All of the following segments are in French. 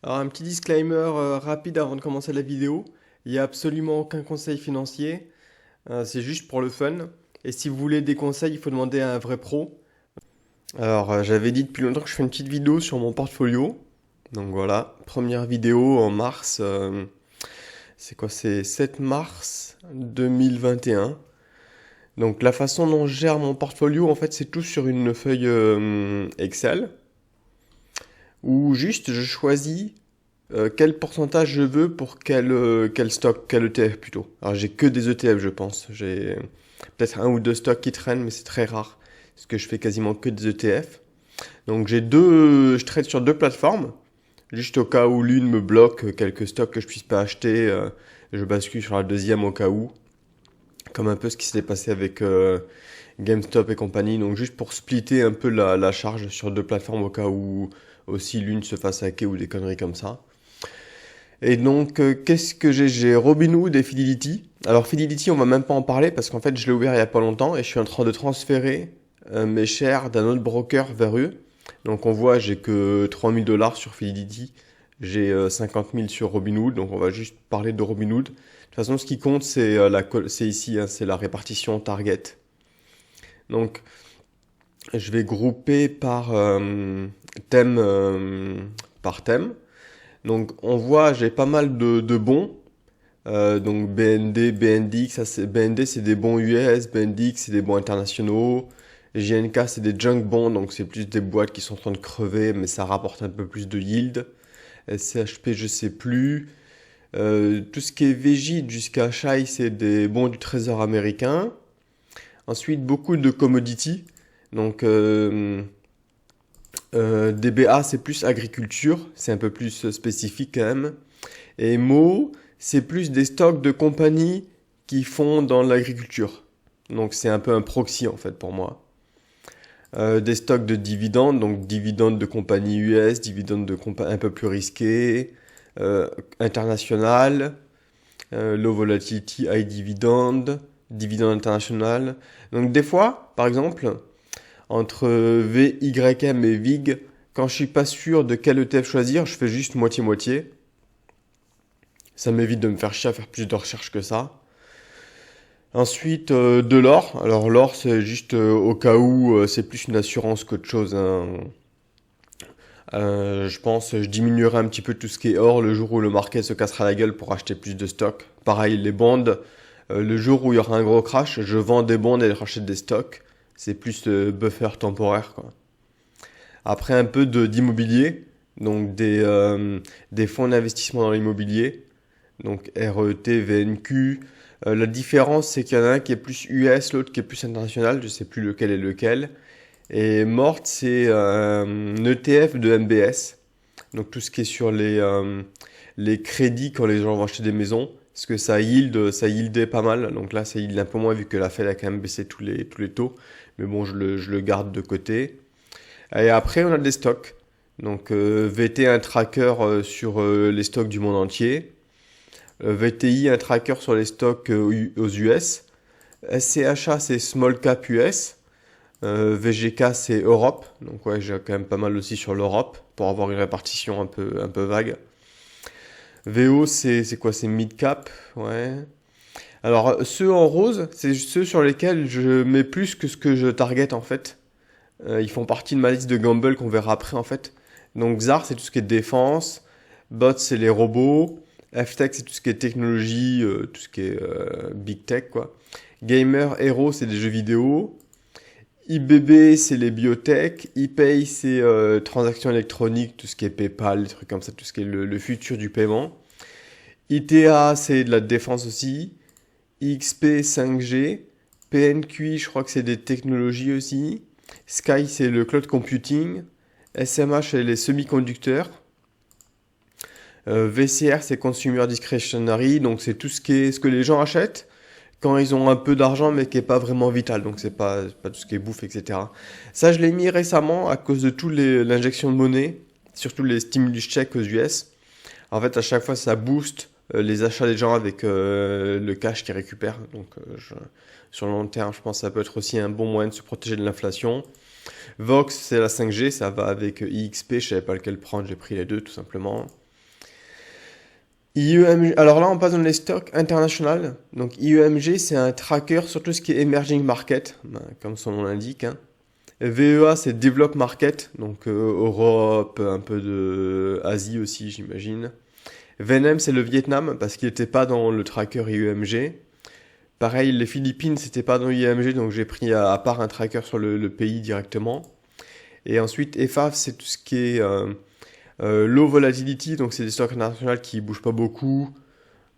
Alors un petit disclaimer rapide avant de commencer la vidéo. Il n'y a absolument aucun conseil financier, c'est juste pour le fun. Et si vous voulez des conseils, il faut demander à un vrai pro. Alors j'avais dit depuis longtemps que je fais une petite vidéo sur mon portfolio. Donc voilà, première vidéo en mars. C'est quoi? C'est 7 mars 2021. Donc la façon dont je gère mon portfolio, en fait, c'est tout sur une feuille Excel où juste je choisis quel pourcentage je veux pour quel stock, quel ETF plutôt. Alors j'ai que des ETF je pense. J'ai peut-être un ou deux stocks qui traînent mais c'est très rare. Parce que je fais quasiment que des ETF. Donc je trade sur deux plateformes. Juste au cas où l'une me bloque quelques stocks que je puisse pas acheter, je bascule sur la deuxième au cas où. Comme un peu ce qui s'était passé avec GameStop et compagnie. Donc juste pour splitter un peu la charge sur deux plateformes au cas où aussi l'une se fasse hacker ou des conneries comme ça. Et donc, qu'est-ce que j'ai? J'ai Robinhood et Fidelity. Alors, Fidelity, on va même pas en parler parce qu'en fait, je l'ai ouvert il y a pas longtemps et je suis en train de transférer mes shares d'un autre broker vers eux. Donc, on voit, j'ai que 3000 $ sur Fidelity. J'ai 50 000 sur Robinhood. Donc, on va juste parler de Robinhood. De toute façon, ce qui compte, c'est ici, hein, c'est la répartition target. Donc, je vais grouper thème, par thème. Donc on voit, j'ai pas mal de bons. Donc BND, BNDX, BND c'est des bons US, BNDX c'est des bons internationaux. JNK c'est des junk bonds, donc c'est plus des boîtes qui sont en train de crever, mais ça rapporte un peu plus de yield. SCHP je sais plus. Tout ce qui est VJ jusqu'à Shai c'est des bons du trésor américain. Ensuite beaucoup de commodities. Donc DBA, c'est plus agriculture, c'est un peu plus spécifique quand même. Et Mo, c'est plus des stocks de compagnies qui font dans l'agriculture. Donc c'est un peu un proxy en fait pour moi. Des stocks de dividendes, donc dividendes de compagnies US, dividendes de compagnies un peu plus risquées, internationales, low volatility, high dividend, dividende international. Donc des fois, par exemple, entre VYM et VIG, quand je suis pas sûr de quel ETF choisir, je fais juste moitié-moitié. Ça m'évite de me faire chier à faire plus de recherches que ça. Ensuite, de l'or. Alors l'or, c'est juste au cas où c'est plus une assurance qu'autre chose, hein. Je pense je diminuerai un petit peu tout ce qui est or le jour où le market se cassera la gueule pour acheter plus de stocks. Pareil, les bonds, le jour où il y aura un gros crash, je vends des bonds et je rachète des stocks. C'est plus buffer temporaire, quoi. Après un peu d'immobilier, donc des fonds d'investissement dans l'immobilier, donc RET, VNQ. La différence, c'est qu'il y en a un qui est plus US, l'autre qui est plus international, je sais plus lequel est lequel. Et Mort, c'est un ETF de MBS, donc tout ce qui est sur les crédits quand les gens vont acheter des maisons, parce que ça yieldait pas mal, donc là ça yield un peu moins vu que la Fed a quand même baissé tous les taux, mais bon, je le garde de côté. Et après, on a des stocks. Donc VT, un tracker sur les stocks du monde entier. VTI, un tracker sur les stocks aux US. SCHA, c'est Small Cap US. VGK, c'est Europe. Donc ouais, j'ai quand même pas mal aussi sur l'Europe pour avoir une répartition un peu vague. VO, c'est quoi? C'est Mid Cap. Ouais. Alors, ceux en rose, c'est ceux sur lesquels je mets plus que ce que je target en fait. Ils font partie de ma liste de gamble qu'on verra après en fait. Donc Xar, c'est tout ce qui est défense. Bots, c'est les robots. FTech, c'est tout ce qui est technologie, tout ce qui est big tech quoi. Gamer, Hero, c'est des jeux vidéo. IBB, c'est les biotech. ePay, c'est transactions électroniques, tout ce qui est PayPal, des trucs comme ça, tout ce qui est le futur du paiement. ITA, c'est de la défense aussi. XP, 5G. PNQI, je crois que c'est des technologies aussi. Sky, c'est le cloud computing. SMH, c'est les semi-conducteurs. VCR, c'est consumer discretionary, donc c'est tout ce que les gens achètent quand ils ont un peu d'argent mais qui est pas vraiment vital, donc c'est pas tout ce qui est bouffe, etc. Ça, je l'ai mis récemment à cause de l'injection de monnaie, surtout les stimulus checks aux US. En fait, à chaque fois, ça booste les achats des gens avec le cash qu'ils récupèrent. Donc, sur le long terme, je pense que ça peut être aussi un bon moyen de se protéger de l'inflation. Vox, c'est la 5G, ça va avec IXP, je savais pas lequel prendre, j'ai pris les deux tout simplement. IEMG, alors là, on passe dans les stocks internationaux. Donc IEMG, c'est un tracker sur tout ce qui est emerging market, ben, comme son nom l'indique, hein. VEA, c'est Develop Market, donc Europe, un peu de Asie aussi, j'imagine. VNM, c'est le Vietnam, parce qu'il n'était pas dans le tracker IEMG. Pareil, les Philippines, c'était pas dans IEMG, donc j'ai pris à part un tracker sur le pays directement. Et ensuite, FAF, c'est tout ce qui est low volatility, donc c'est des stocks internationaux qui bougent pas beaucoup.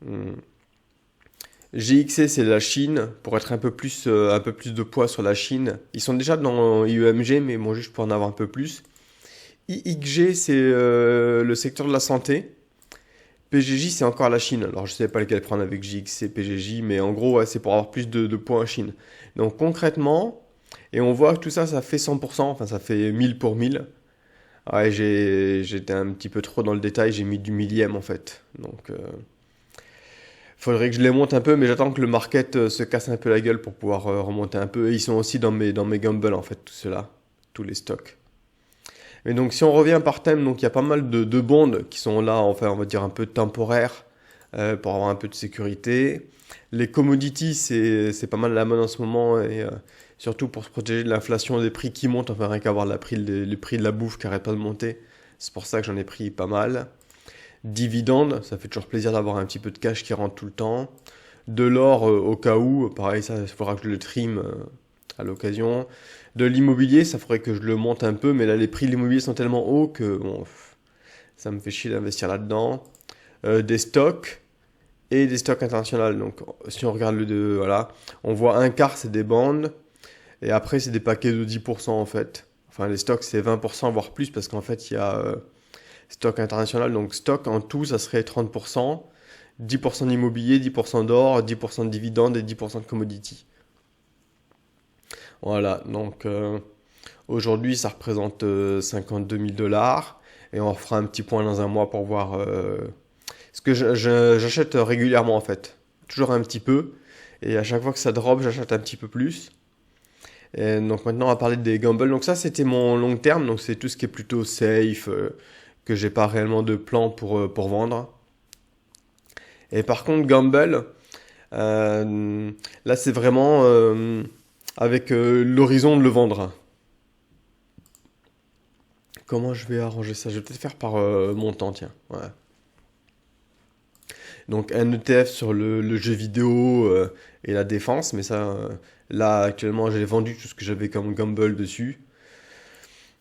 Hum. GXC, c'est la Chine, pour être un peu plus de poids sur la Chine. Ils sont déjà dans IEMG, mais bon, juste pour en avoir un peu plus. IXG, c'est le secteur de la santé. PGJ, c'est encore la Chine. Alors, je sais pas lequel prendre avec JXC, PGJ, mais en gros, ouais, c'est pour avoir plus de poids en Chine. Donc, concrètement, et on voit que tout ça, ça fait 100%, enfin, ça fait 1000 pour 1000. Ouais, j'étais un petit peu trop dans le détail, j'ai mis du millième en fait. Donc, faudrait que je les monte un peu, mais j'attends que le market se casse un peu la gueule pour pouvoir remonter un peu. Et ils sont aussi dans mes gambles en fait, tout cela, tous les stocks. Et donc, si on revient par thème, donc il y a pas mal de bonds qui sont là, enfin, on va dire un peu temporaires pour avoir un peu de sécurité. Les commodities, c'est pas mal la mode en ce moment et surtout pour se protéger de l'inflation des prix qui montent, enfin rien qu'à voir les prix de la bouffe qui n'arrêtent pas de monter. C'est pour ça que j'en ai pris pas mal. Dividendes, ça fait toujours plaisir d'avoir un petit peu de cash qui rentre tout le temps. De l'or au cas où, pareil, ça, il faudra que je le trim à l'occasion. De l'immobilier, ça faudrait que je le monte un peu, mais là les prix de l'immobilier sont tellement hauts que bon, ça me fait chier d'investir là-dedans. Des stocks et des stocks internationaux. Donc si on regarde voilà, on voit un quart c'est des bandes et après c'est des paquets de 10% en fait. Enfin les stocks c'est 20% voire plus parce qu'en fait il y a stock international. Donc stock en tout ça serait 30%, 10% d'immobilier, 10% d'or, 10% de dividendes et 10% de commodity. Voilà, donc aujourd'hui ça représente 52 000 dollars et on refera un petit point dans un mois pour voir ce que j'achète régulièrement en fait. Toujours un petit peu et à chaque fois que ça drop j'achète un petit peu plus. Et donc maintenant on va parler des gambles. Donc ça c'était mon long terme, donc c'est tout ce qui est plutôt safe, que j'ai pas réellement de plan pour vendre. Et par contre gamble, là c'est vraiment avec l'horizon de le vendre. Comment je vais arranger ça? Je vais peut-être faire par montant, tiens. Ouais. Donc un ETF sur le jeu vidéo et la défense, mais ça, là actuellement j'ai vendu tout ce que j'avais comme gamble dessus.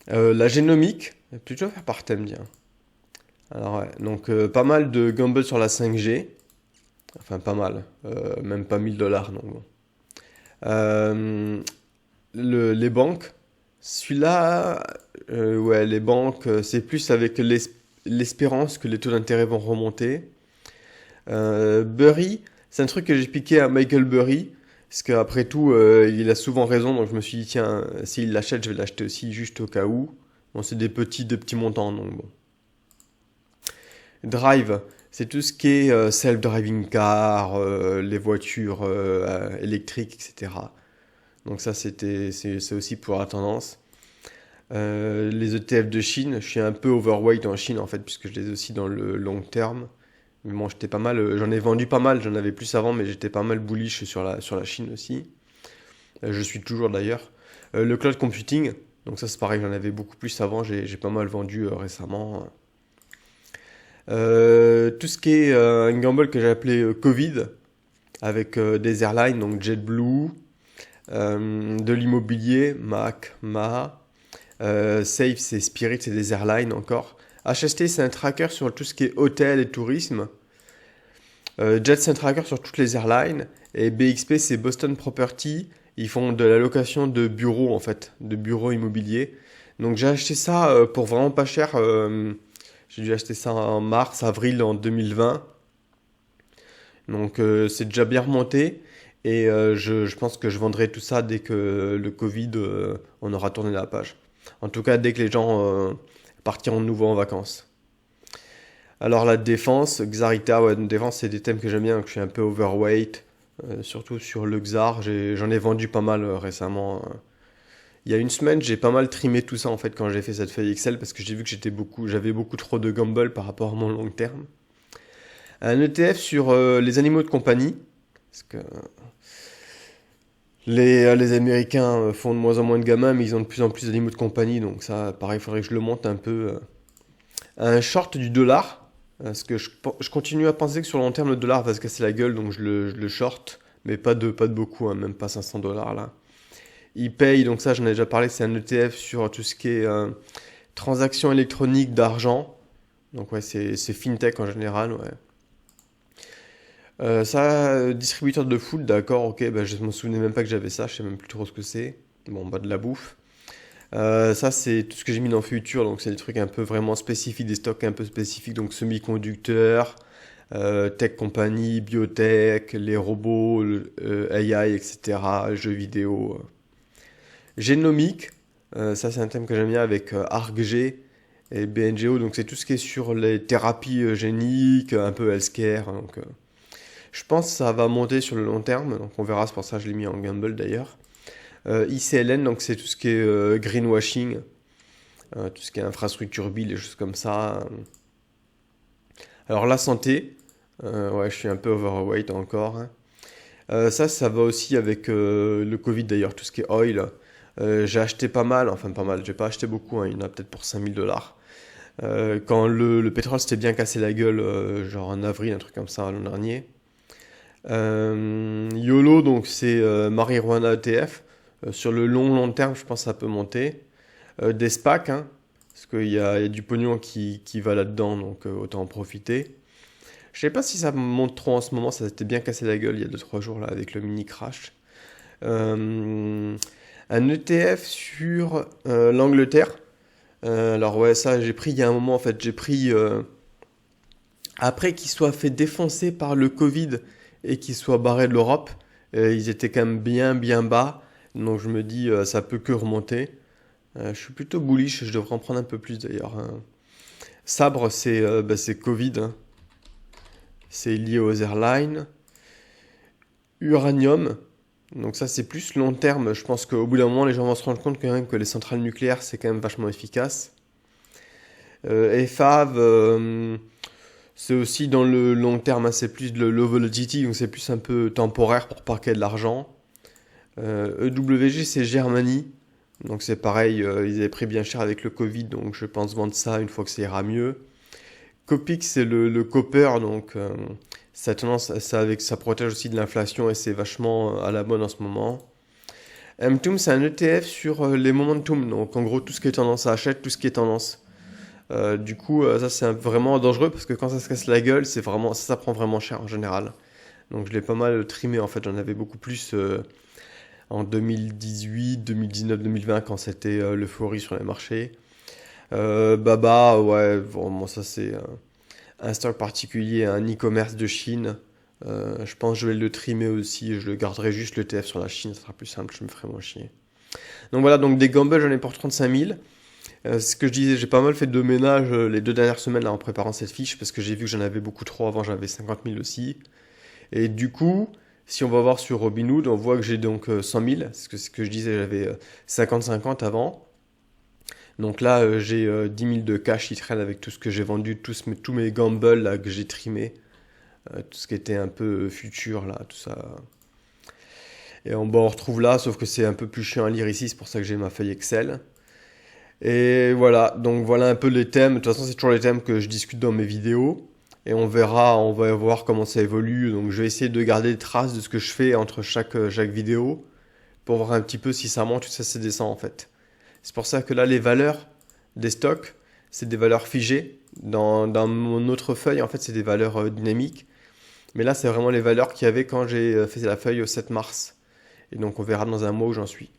La génomique, plutôt faire par thème, tiens. Alors ouais, donc pas mal de gamble sur la 5G, enfin pas mal, même pas 1000 dollars, non. Bon. Euh, les banques, celui-là, ouais, les banques, c'est plus avec l'espérance que les taux d'intérêt vont remonter. Burry, c'est un truc que j'ai piqué à Michael Burry, parce qu'après tout, il a souvent raison, donc je me suis dit, tiens, s'il l'achète, je vais l'acheter aussi, juste au cas où. Bon, c'est des petits montants, donc bon. Drive, c'est tout ce qui est self-driving car, les voitures électriques, etc. Donc ça, c'est aussi pour la tendance. Les ETF de Chine, je suis un peu overweight en Chine en fait, puisque je les ai aussi dans le long terme. Mais bon, j'étais pas mal, j'en ai vendu pas mal, j'en avais plus avant, mais j'étais pas mal bullish sur la Chine aussi. Je suis toujours d'ailleurs. Le cloud computing, donc ça c'est pareil, j'en avais beaucoup plus avant, j'ai pas mal vendu récemment. Tout ce qui est un gamble que j'ai appelé Covid, avec des airlines, donc JetBlue, de l'immobilier, Mac, Ma, Safe, c'est Spirit, c'est des airlines encore. HST, c'est un tracker sur tout ce qui est hôtel et tourisme. Jet, c'est un tracker sur toutes les airlines. Et BXP, c'est Boston Property. Ils font de la location de bureaux, en fait, de bureaux immobiliers. Donc j'ai acheté ça pour vraiment pas cher. J'ai dû acheter ça en mars, avril en 2020. Donc c'est déjà bien remonté. Et je pense que je vendrai tout ça dès que le Covid, on aura tourné la page. En tout cas, dès que les gens partiront de nouveau en vacances. Alors la défense, Xarita, ouais, défense c'est des thèmes que j'aime bien, que je suis un peu overweight, surtout sur le Xar, j'en ai vendu pas mal récemment. Il y a une semaine, j'ai pas mal trimé tout ça en fait quand j'ai fait cette feuille Excel parce que j'ai vu que j'avais beaucoup trop de gamble par rapport à mon long terme. Un ETF sur les animaux de compagnie, parce que les Américains font de moins en moins de gamins, mais ils ont de plus en plus d'animaux de compagnie, donc ça, pareil, il faudrait que je le monte un peu. Un short du dollar, parce que je continue à penser que sur le long terme, le dollar va se casser la gueule, donc je le short, mais pas de beaucoup, hein, même pas 500 dollars là. Il paye, donc ça j'en ai déjà parlé, c'est un ETF sur tout ce qui est transactions électroniques d'argent. Donc ouais, c'est fintech en général, ouais. Distributeur de food, d'accord, ok, bah, je me souvenais même pas que j'avais ça, je sais même plus trop ce que c'est. Bon, bah de la bouffe. Ça, c'est tout ce que j'ai mis dans Future, donc c'est des trucs un peu vraiment spécifiques, des stocks un peu spécifiques, donc semi-conducteurs, tech compagnie, biotech, les robots, AI, etc., jeux vidéo. Génomique, ça c'est un thème que j'aime bien avec ArcG et BNGO, donc c'est tout ce qui est sur les thérapies géniques, un peu healthcare, hein, donc je pense que ça va monter sur le long terme, donc on verra, c'est pour ça que je l'ai mis en gamble d'ailleurs. ICLN, donc c'est tout ce qui est greenwashing, tout ce qui est infrastructure build, des choses comme ça. Alors la santé, ouais, je suis un peu overweight encore, hein. Ça va aussi avec le Covid d'ailleurs, tout ce qui est oil. J'ai acheté pas mal, enfin pas mal, j'ai pas acheté beaucoup, hein, il y en a peut-être pour 5000 dollars. Quand le pétrole s'était bien cassé la gueule, genre en avril, un truc comme ça l'an dernier. YOLO, donc c'est marijuana ETF. Sur le long terme, je pense que ça peut monter. Des SPAC, hein, parce qu'il y a du pognon qui va là-dedans, donc autant en profiter. Je sais pas si ça monte trop en ce moment, ça s'était bien cassé la gueule il y a 2-3 jours là avec le mini crash. Un ETF sur l'Angleterre. Alors ouais, ça j'ai pris il y a un moment en fait, j'ai pris après qu'il soit fait défoncer par le Covid et qu'il soit barré de l'Europe, ils étaient quand même bien bas. Donc je me dis ça peut que remonter. Je suis plutôt bullish, je devrais en prendre un peu plus d'ailleurs, hein. Sabre c'est Covid, hein. C'est lié aux airlines. Uranium, donc ça c'est plus long terme. Je pense qu'au bout d'un moment les gens vont se rendre compte quand même que les centrales nucléaires c'est quand même vachement efficace. FAV, c'est aussi dans le long terme, hein, c'est plus de low volatility, donc c'est plus un peu temporaire pour parquer de l'argent. EWG c'est Germany, donc c'est pareil, ils avaient pris bien cher avec le Covid, donc je pense vendre ça une fois que ça ira mieux. Copic c'est le copper, donc ça a tendance, ça protège aussi de l'inflation et c'est vachement à la mode en ce moment. MTOM c'est un ETF sur les momentum, donc en gros tout ce qui est tendance ça achète, tout ce qui est tendance. Du coup, ça c'est vraiment dangereux parce que quand ça se casse la gueule, c'est vraiment, ça prend vraiment cher en général. Donc je l'ai pas mal trimé en fait, j'en avais beaucoup plus en 2018, 2019, 2020 quand c'était l'euphorie sur les marchés. Baba, ouais, vraiment ça c'est un stock particulier, un e-commerce de Chine. Je pense que je vais le trimer aussi, je le garderai juste le TF sur la Chine, ça sera plus simple, je me ferai moins chier. Donc voilà, donc des gambles j'en ai pour 35 000. Ce que je disais, j'ai pas mal fait de ménage les 2 dernières semaines là, en préparant cette fiche parce que j'ai vu que j'en avais beaucoup trop avant, j'en avais 50 000 aussi. Et du coup, si on va voir sur Robinhood, on voit que j'ai donc 100 000, c'est ce que je disais, j'avais 50-50 avant. Donc là, j'ai 10 000 de cash qui traîne avec tout ce que j'ai vendu, tous mes gambles là, que j'ai trimé, tout ce qui était un peu futur là, tout ça. Et on retrouve là, sauf que c'est un peu plus chiant à lire ici, c'est pour ça que j'ai ma feuille Excel. Et voilà, donc voilà un peu les thèmes. De toute façon, c'est toujours les thèmes que je discute dans mes vidéos. Et on verra, on va voir comment ça évolue. Donc je vais essayer de garder des traces de ce que je fais entre chaque vidéo pour voir un petit peu si ça monte ou si ça descend en fait. C'est pour ça que là, les valeurs des stocks, c'est des valeurs figées. Dans mon autre feuille, en fait, c'est des valeurs dynamiques. Mais là, c'est vraiment les valeurs qu'il y avait quand j'ai fait la feuille au 7 mars. Et donc on verra dans un mois où j'en suis.